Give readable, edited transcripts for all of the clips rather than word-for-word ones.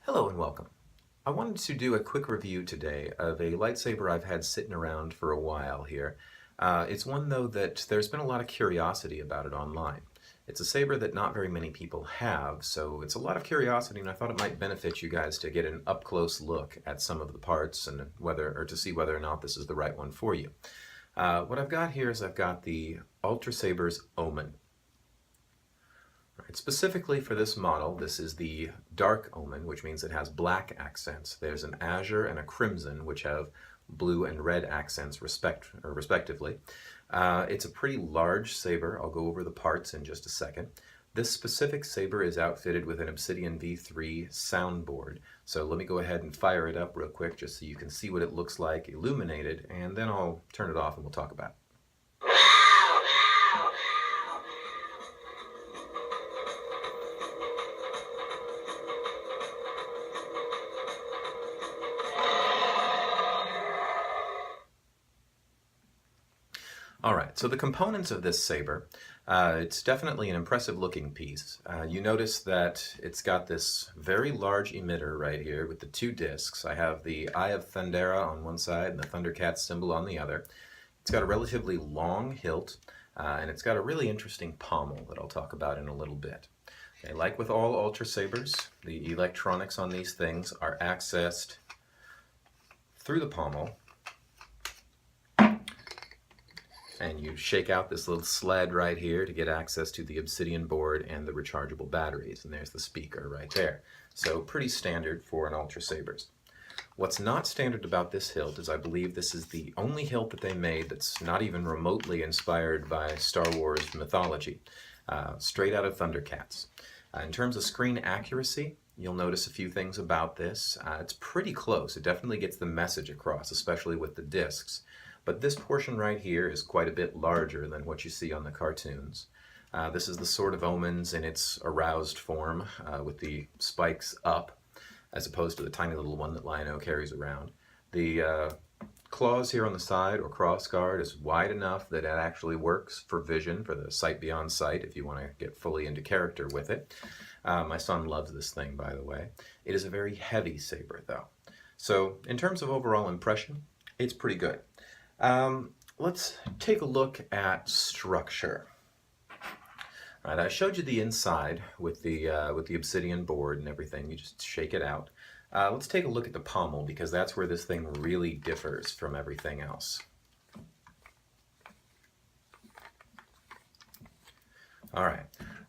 Hello and welcome. I wanted to do a quick review today of a lightsaber I've had sitting around for a while here. It's one though that there's been a lot of curiosity about it online. It's a saber that not very many people have, so it's a lot of curiosity, and I thought it might benefit you guys to get an up-close look at some of the parts and to see whether or not this is the right one for you. What I've got here is I've got the Ultrasabers Omen. Right, specifically for this model, this is the Dark Omen, which means it has black accents. There's an azure and a crimson, which have blue and red accents respectively. It's a pretty large saber. I'll go over the parts in just a second. This specific saber is outfitted with an Obsidian V3 soundboard. So let me go ahead and fire it up real quick just so you can see what it looks like illuminated, and then I'll turn it off and we'll talk about it. Alright, so the components of this saber, it's definitely an impressive looking piece. You notice that it's got this very large emitter right here with the two discs. I have the Eye of Thundera on one side and the Thundercats symbol on the other. It's got a relatively long hilt, and it's got a really interesting pommel that I'll talk about in a little bit. Okay, like with all Ultrasabers, the electronics on these things are accessed through the pommel, and you shake out this little sled right here to get access to the obsidian board and the rechargeable batteries, and there's the speaker right there. So pretty standard for an Ultrasabers. What's not standard about this hilt is I believe this is the only hilt that they made that's not even remotely inspired by Star Wars mythology, straight out of Thundercats. In terms of screen accuracy, you'll notice a few things about this. It's pretty close. It definitely gets the message across, especially with the discs. But this portion right here is quite a bit larger than what you see on the cartoons. This is the Sword of Omens in its aroused form, with the spikes up, as opposed to the tiny little one that Lion-O carries around. The claws here on the side, or cross guard, is wide enough that it actually works for vision, for the sight beyond sight, if you want to get fully into character with it. My son loves this thing, by the way. It is a very heavy saber, though. So, in terms of overall impression, it's pretty good. Let's take a look at structure. All right, I showed you the inside with the obsidian board and everything. You just shake it out. Let's take a look at the pommel, because that's where this thing really differs from everything else. All right,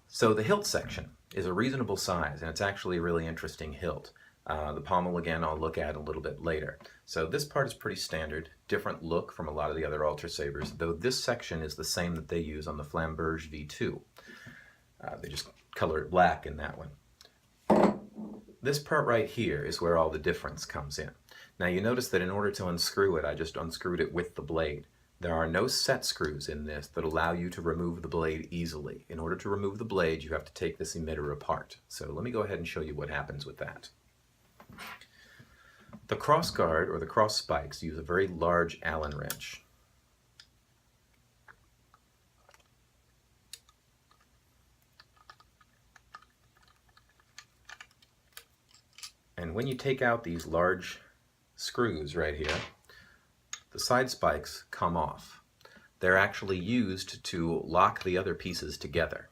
so the hilt section is a reasonable size, and it's actually a really interesting hilt. The pommel, again, I'll look at a little bit later. So this part is pretty standard, different look from a lot of the other Ultrasabers, though this section is the same that they use on the Flamberge V2. They just color it black in that one. This part right here is where all the difference comes in. Now you notice that in order to unscrew it, I just unscrewed it with the blade. There are no set screws in this that allow you to remove the blade easily. In order to remove the blade, you have to take this emitter apart. So let me go ahead and show you what happens with that. The cross guard, or the cross spikes, use a very large Allen wrench. And when you take out these large screws right here, the side spikes come off. They're actually used to lock the other pieces together.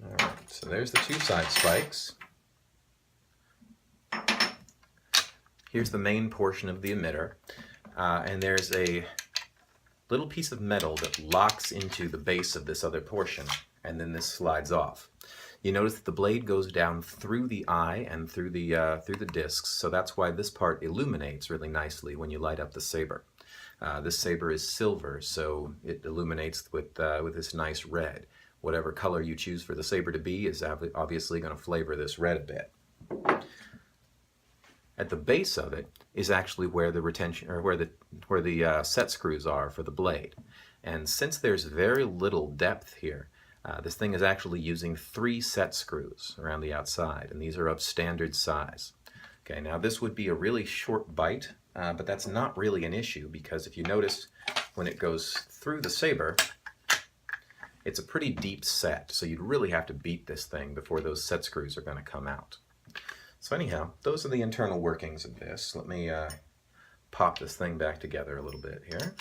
Alright, so there's the two side spikes. Here's the main portion of the emitter, and there's a little piece of metal that locks into the base of this other portion, and then this slides off. You notice that the blade goes down through the eye and through the discs, so that's why this part illuminates really nicely when you light up the saber. This saber is silver, so it illuminates with this nice red. Whatever color you choose for the saber to be is obviously going to flavor this red a bit. At the base of it is actually where the retention, or where the set screws are for the blade. And since there's very little depth here, this thing is actually using 3 set screws around the outside, and these are of standard size. Okay, now this would be a really short bite, but that's not really an issue because if you notice when it goes through the saber, it's a pretty deep set, so you'd really have to beat this thing before those set screws are going to come out. So anyhow, those are the internal workings of this. Let me pop this thing back together a little bit here.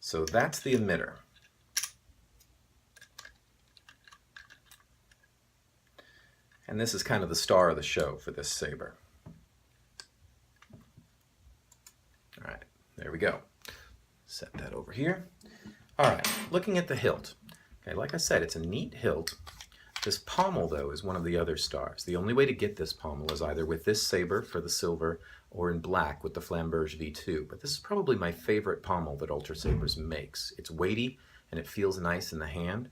So that's the emitter. And this is kind of the star of the show for this saber. All right, there we go. Set that over here. All right, looking at the hilt. Okay, like I said, it's a neat hilt. This pommel, though, is one of the other stars. The only way to get this pommel is either with this saber for the silver or in black with the Flamberge V2. But this is probably my favorite pommel that Ultrasabers makes. It's weighty and it feels nice in the hand.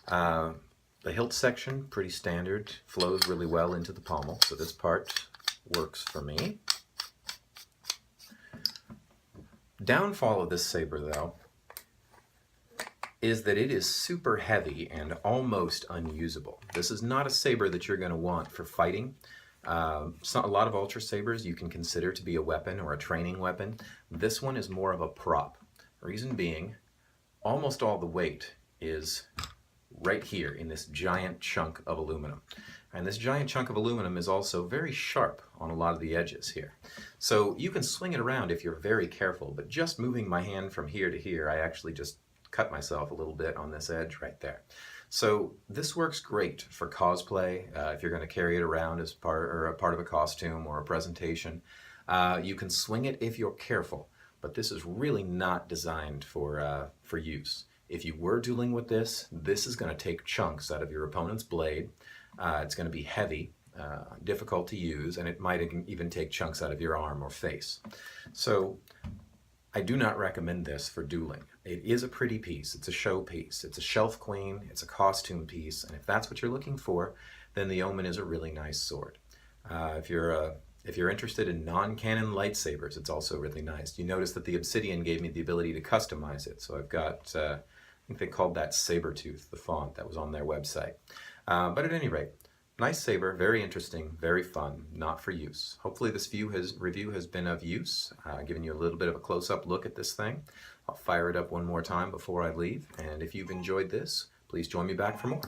The hilt section, pretty standard, flows really well into the pommel, so this part works for me. Downfall of this saber, though, is that it is super heavy and almost unusable. This is not a saber that you're going to want for fighting. A lot of Ultrasabers you can consider to be a weapon or a training weapon. This one is more of a prop. Reason being, almost all the weight is right here in this giant chunk of aluminum. And this giant chunk of aluminum is also very sharp on a lot of the edges here. So you can swing it around if you're very careful, but just moving my hand from here to here, I actually just cut myself a little bit on this edge right there. So this works great for cosplay, if you're going to carry it around as part of a costume or a presentation. You can swing it if you're careful, but this is really not designed for use. If you were dueling with this, this is going to take chunks out of your opponent's blade. It's going to be heavy, difficult to use, and it might even take chunks out of your arm or face. So I do not recommend this for dueling. It is a pretty piece. It's a show piece. It's a shelf queen. It's a costume piece. And if that's what you're looking for, then the Omen is a really nice sword. If you're interested in non-canon lightsabers, it's also really nice. You notice that the Obsidian gave me the ability to customize it. So I've got, I think they called that Sabertooth, the font that was on their website. But at any rate, nice saber, very interesting, very fun, not for use. Hopefully this review has been of use, giving you a little bit of a close-up look at this thing. I'll fire it up one more time before I leave, and if you've enjoyed this, please join me back for more.